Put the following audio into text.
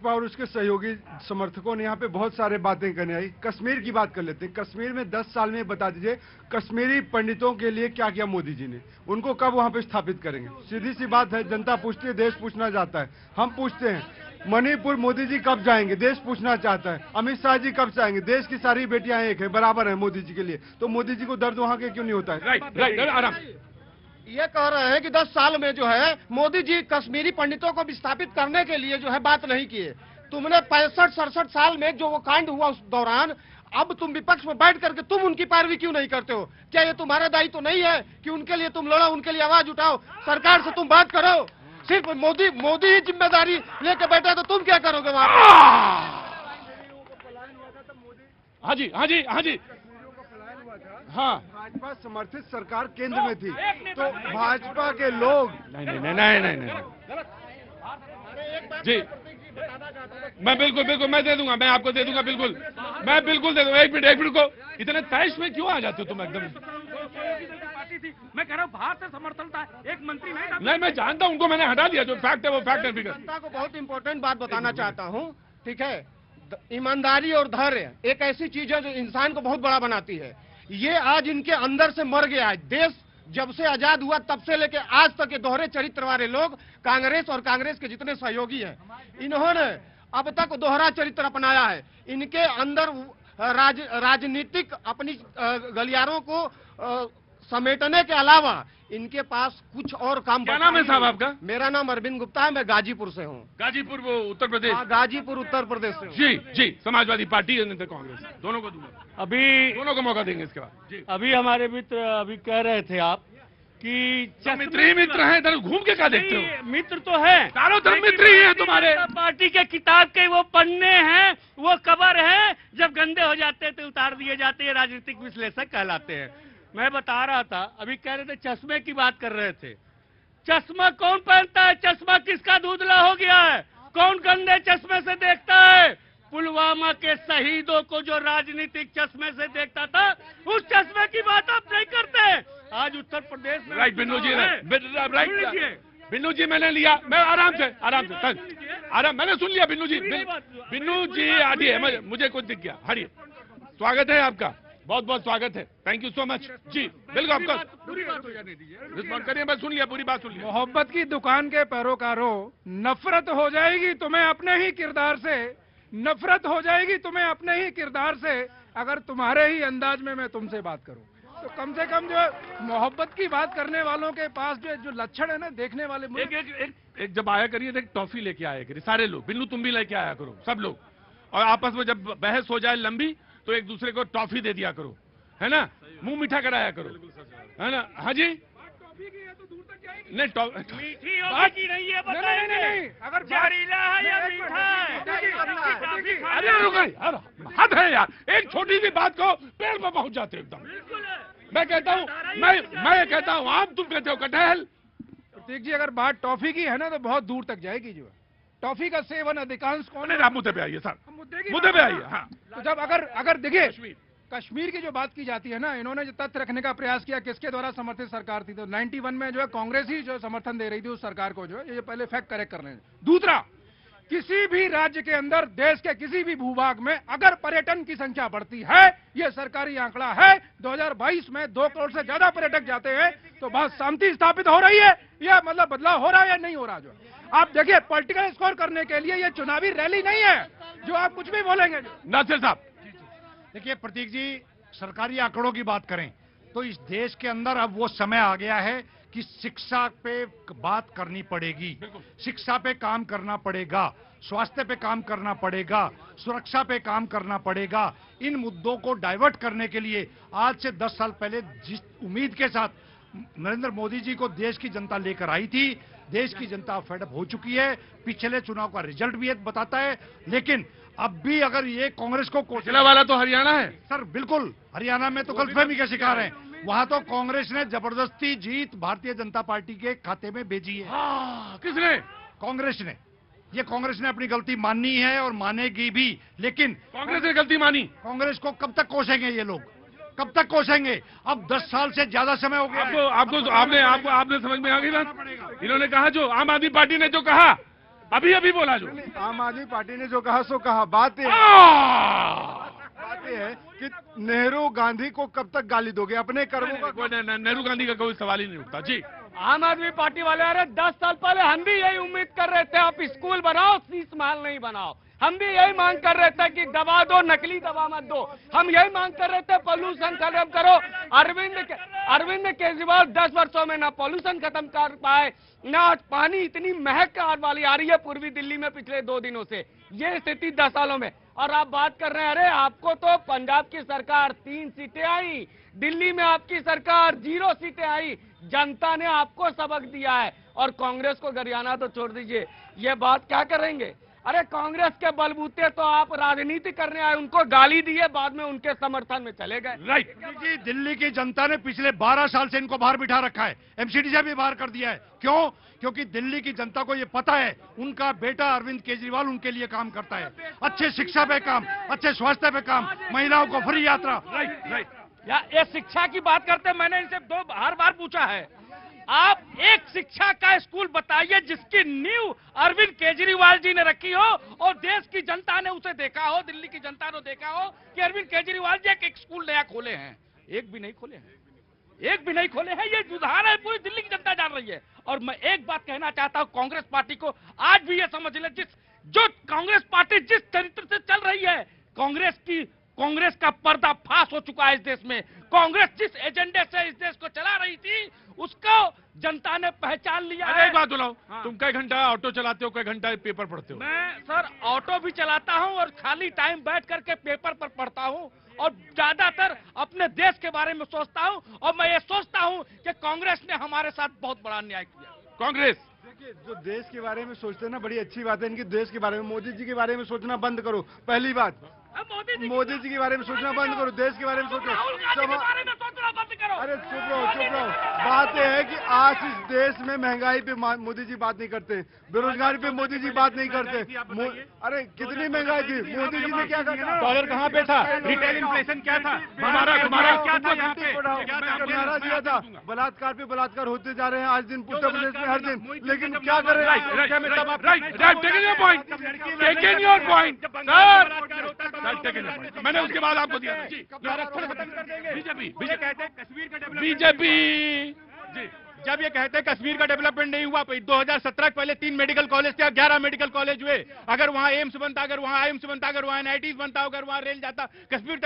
और उसके सहयोगी समर्थकों ने यहाँ पे बहुत सारे बातें करने आई। कश्मीर की बात कर लेते हैं। कश्मीर में 10 साल में बता दीजिए कश्मीरी पंडितों के लिए क्या किया मोदी जी ने, उनको कब वहाँ पे स्थापित करेंगे? सीधी सी बात है, जनता पूछती है, देश पूछना चाहता है। हम पूछते हैं मणिपुर मोदी जी कब जाएंगे, देश पूछना चाहता है। अमित शाह जी कब जाएंगे, देश की सारी बेटियां एक है, बराबर है मोदी जी के लिए। तो मोदी जी को दर्द वहाँ के क्यों नहीं होता है? राइट, आराम। ये कह रहे हैं कि 10 साल में जो है मोदी जी कश्मीरी पंडितों को विस्थापित करने के लिए जो है बात नहीं किए। तुमने 65-67 साल में जो वो कांड हुआ उस दौरान, अब तुम विपक्ष में बैठ करके तुम उनकी पैरवी क्यों नहीं करते हो? क्या ये तुम्हारा दायित्व तो नहीं है कि उनके लिए तुम लड़ो, उनके लिए आवाज उठाओ, सरकार से तुम बात करो? सिर्फ मोदी ही जिम्मेदारी लेके बैठे तो तुम क्या करोगे वहां पर? हाँ जी, हाँ जी, हाँ जी, हाँ। भाजपा समर्थित सरकार केंद्र में थी, तो भाजपा के लोग नहीं जी, मैं बिल्कुल मैं दे दूंगा, मैं आपको दे दूंगा, बिल्कुल मैं बिल्कुल दे दूंगा। एक मिनट को इतने तैश में क्यों आ जाते हो तुम एकदम? मैं कह रहा हूँ बाहर से समर्थन था, एक मंत्री नहीं, मैं जानता हूं, उनको मैंने हटा दिया। जो फैक्ट है वो फैक्ट है। जनता को बहुत इंपॉर्टेंट बात बताना चाहता हूँ, ठीक है? ईमानदारी और धैर्य एक ऐसी चीज है जो इंसान को बहुत बड़ा बनाती है। ये आज इनके अंदर से मर गया है। देश जब से आजाद हुआ तब से लेके आज तक के दोहरे चरित्र वाले लोग कांग्रेस और कांग्रेस के जितने सहयोगी हैं, इन्होंने अब तक दोहरा चरित्र अपनाया है। इनके अंदर राजनीतिक अपनी गलियारों को समेटने के अलावा इनके पास कुछ और काम। क्या नाम है साहब आपका? मेरा नाम अरविंद गुप्ता है, मैं गाजीपुर से हूँ। गाजीपुर, वो उत्तर प्रदेश? गाजीपुर उत्तर प्रदेश से। जी, समाजवादी पार्टी है, कांग्रेस, दोनों को दूंगा। अभी दोनों को मौका देंगे इसके बाद जी। अभी हमारे मित्र अभी कह रहे थे आप कि मित्र ही मित्र हैं, इधर घूम के क्या देखते हो? मित्र तो है, चारों तरफ मित्र ही हैं तुम्हारे। पार्टी के किताब के वो पन्ने हैं, वो कवर है, जब गंदे हो जाते हैं तो उतार दिए जाते हैं, राजनीतिक विश्लेषक कहलाते हैं। मैं बता रहा था, अभी कह रहे थे चश्मे की बात कर रहे थे। चश्मा कौन पहनता है? चश्मा किसका धुंधला हो गया है? कौन गंदे चश्मे से देखता है? पुलवामा के शहीदों को जो राजनीतिक चश्मे से देखता था, उस चश्मे की बात आप नहीं करते। आज उत्तर प्रदेश में राइट बिन्नू जी, राइट बिन्नू जी, मैंने लिया, मैं आराम से मैंने सुन लिया। बिन्नू जी हटिए, मुझे कुछ दिख गया, हटिए। स्वागत है आपका, बहुत बहुत स्वागत है, थैंक यू सो मच जी। बिल्कुल आपका पूरी बात रिस्पॉन्ड करिए, मैं सुन लिया, पूरी बात सुन लिया। मोहब्बत की दुकान के पैरोकारों, नफरत हो जाएगी तुम्हें अपने ही किरदार से, नफरत हो जाएगी तुम्हें अपने ही किरदार से अगर तुम्हारे ही अंदाज में मैं तुमसे बात करूं। तो कम से कम जो मोहब्बत की बात करने वालों के पास जो लक्षण है ना, देखने वाले एक जब आया करिए, एक टॉफी लेके आया करिए सारे लोग। बिन्नू तुम भी लेके आया करो, सब लोग, और आपस में जब बहस हो जाए लंबी तो एक दूसरे को टॉफी दे दिया करो, है ना? मुंह मीठा कराया करो, है ना? हाँ जी, नहीं मीठी होगी कि नहीं ये बताएंगे, अगर जहरीला है या मीठा है। अरे हद है यार, एक छोटी सी बात को पेड़ पर पहुंच जाते हो एकदम। मैं कहता हूँ, मैं कहता हूँ आम, तुम कहते हो कटहल। प्रतीक जी, अगर बात टॉफी की है ना तो बहुत दूर तक जाएगी। जो है टॉफी का सेवन अधिकांश कौन है? आप मुद्दे पे आइए सर, मुद्दे पे आइए। हाँ, तो जब अगर देखिए कश्मीर की जो बात की जाती है ना, इन्होंने जो तथ्य रखने का प्रयास किया किसके द्वारा समर्थित सरकार थी, तो 91 में जो है कांग्रेस ही जो समर्थन दे रही थी उस सरकार को। जो है ये पहले फैक्ट करेक्ट कर रहे हैं। दूसरा, किसी भी राज्य के अंदर देश के किसी भी भूभाग में अगर पर्यटन की संख्या बढ़ती है, ये सरकारी आंकड़ा है, 2022 में 2 करोड़ से ज्यादा पर्यटक जाते हैं, तो बहुत शांति स्थापित हो रही है, या मतलब बदलाव हो रहा है या नहीं हो रहा? जो आप देखिए, पॉलिटिकल स्कोर करने के लिए ये चुनावी रैली नहीं है जो आप कुछ भी बोलेंगे। नासिर साहब, देखिए प्रतीक जी, सरकारी आंकड़ों की बात करें तो इस देश के अंदर अब वो समय आ गया है कि शिक्षा पे बात करनी पड़ेगी, शिक्षा पे काम करना पड़ेगा, स्वास्थ्य पे काम करना पड़ेगा, सुरक्षा पे काम करना पड़ेगा। इन मुद्दों को डाइवर्ट करने के लिए आज से 10 साल पहले जिस उम्मीद के साथ नरेंद्र मोदी जी को देश की जनता लेकर आई थी, देश की जनता फेडअप हो चुकी है। पिछले चुनाव का रिजल्ट भी बताता है। लेकिन अब भी अगर ये कांग्रेस को पिछला वाला तो हरियाणा है सर, बिल्कुल हरियाणा में तो गलतफहमी के शिकार हैं। वहां तो कांग्रेस ने जबरदस्ती जीत भारतीय जनता पार्टी के खाते में भेजी है। किसने? कांग्रेस ने। ये कांग्रेस ने अपनी गलती माननी है और मानेगी भी। लेकिन कांग्रेस ने गलती मानी, कांग्रेस को कब तक कोसेंगे ये लोग? कब तक कोसेंगे? अब 10 साल से ज्यादा समय हो गया। आपने समझ में आ गई बात? इन्होंने कहा, जो आम आदमी पार्टी ने जो कहा अभी अभी बोला जो आम आदमी पार्टी ने जो कहा सो कहा। बात ये है कि नेहरू गांधी को कब तक गाली दोगे? अपने कर्मों का नेहरू गांधी का कोई सवाल ही नहीं उठता जी। आम आदमी पार्टी वाले, अरे 10 साल पहले हम भी यही उम्मीद कर रहे थे, आप स्कूल बनाओ, शीश महल नहीं बनाओ। हम भी यही मांग कर रहे थे कि दवा दो, नकली दवा मत दो। हम यही मांग कर रहे थे पॉल्यूशन खत्म करो। अरविंद केजरीवाल 10 वर्षों में ना पॉल्यूशन खत्म कर पाए, ना पानी इतनी महक वाली आ रही है पूर्वी दिल्ली में पिछले 2 दिनों से। ये स्थिति 10 सालों में, और आप बात कर रहे हैं, अरे आपको तो पंजाब की सरकार 3 सीटें आई, दिल्ली में आपकी सरकार 0 सीटें आई। जनता ने आपको सबक दिया है, और कांग्रेस को गरियाना तो छोड़ दीजिए, ये बात क्या करेंगे? अरे कांग्रेस के बलबूते तो आप राजनीति करने आए, उनको गाली दिए, बाद में उनके समर्थन में चले गए। राइट जी, दिल्ली की जनता ने पिछले 12 साल से इनको बाहर बिठा रखा है, एमसीडी से भी बाहर कर दिया है। क्यों? क्योंकि दिल्ली की जनता को ये पता है उनका बेटा अरविंद केजरीवाल उनके लिए काम करता है। अच्छे शिक्षा पे काम, अच्छे स्वास्थ्य पे काम, महिलाओं को फ्री यात्रा। राइट। ये शिक्षा की बात करते, मैंने इनसे हर बार पूछा है, आप एक शिक्षा का स्कूल बताइए जिसकी नींव अरविंद केजरीवाल जी ने रखी हो और देश की जनता ने उसे देखा हो, दिल्ली की जनता ने देखा हो कि अरविंद केजरीवाल जी एक स्कूल नया खोले हैं। एक भी नहीं खोले हैं, एक भी नहीं खोले हैं। ये उदाहरण है, पूरी दिल्ली की जनता जान रही है। और मैं एक बात कहना चाहता हूं कांग्रेस पार्टी को, आज भी ये समझ ले, जो कांग्रेस पार्टी जिस चरित्र से चल रही है, कांग्रेस का पर्दाफाश हो चुका है इस देश में। कांग्रेस जिस एजेंडे से इस देश को चला रही थी, उसको जनता ने पहचान लिया है। एक बात बोलाओ, तुम कई घंटा ऑटो चलाते हो, कई घंटा पेपर पढ़ते हो? मैं सर ऑटो भी चलाता हूं और खाली टाइम बैठ करके पेपर पर पढ़ता हूं, और ज्यादातर अपने देश के बारे में सोचता हूं। और मैं ये सोचता हूं कि कांग्रेस ने हमारे साथ बहुत बड़ा अन्याय किया। कांग्रेस देखिए, जो देश के बारे में सोचते हैं ना, बड़ी अच्छी बात है इनकी। देश के बारे में, मोदी जी के बारे में सोचना बंद करो। पहली बात, मोदी जी के बारे में सोचना बंद करो, देश के बारे में सोचो। अरे चुप रहो। बात यह है कि आज इस देश में महंगाई पे मोदी जी बात नहीं करते, बेरोजगारी पे मोदी जी बात नहीं करते। अरे कितनी महंगाई थी, मोदी जी ने क्या कहा? डॉलर कहाँ पे था? रिटेल इन्फ्लेशन क्या था? तुम्हारा क्या था यहाँ पे? नारा दिया था, बलात्कार पे बलात्कार होते जा रहे हैं आज दिन उत्तर प्रदेश में हर दिन। लेकिन क्या कर रहे हैं? मैंने उसके बाद आपको दिया बीजेपी जब ये कहते हैं कश्मीर का डेवलपमेंट नहीं हुआ, 2017 पहले 3 मेडिकल कॉलेज थे, 11 मेडिकल कॉलेज हुए। अगर वहाँ एम्स बनता, अगर वहाँ आईएम्स बनता, अगर वहाँ एनआईटी बनता, अगर वहाँ रेल जाता, कश्मीर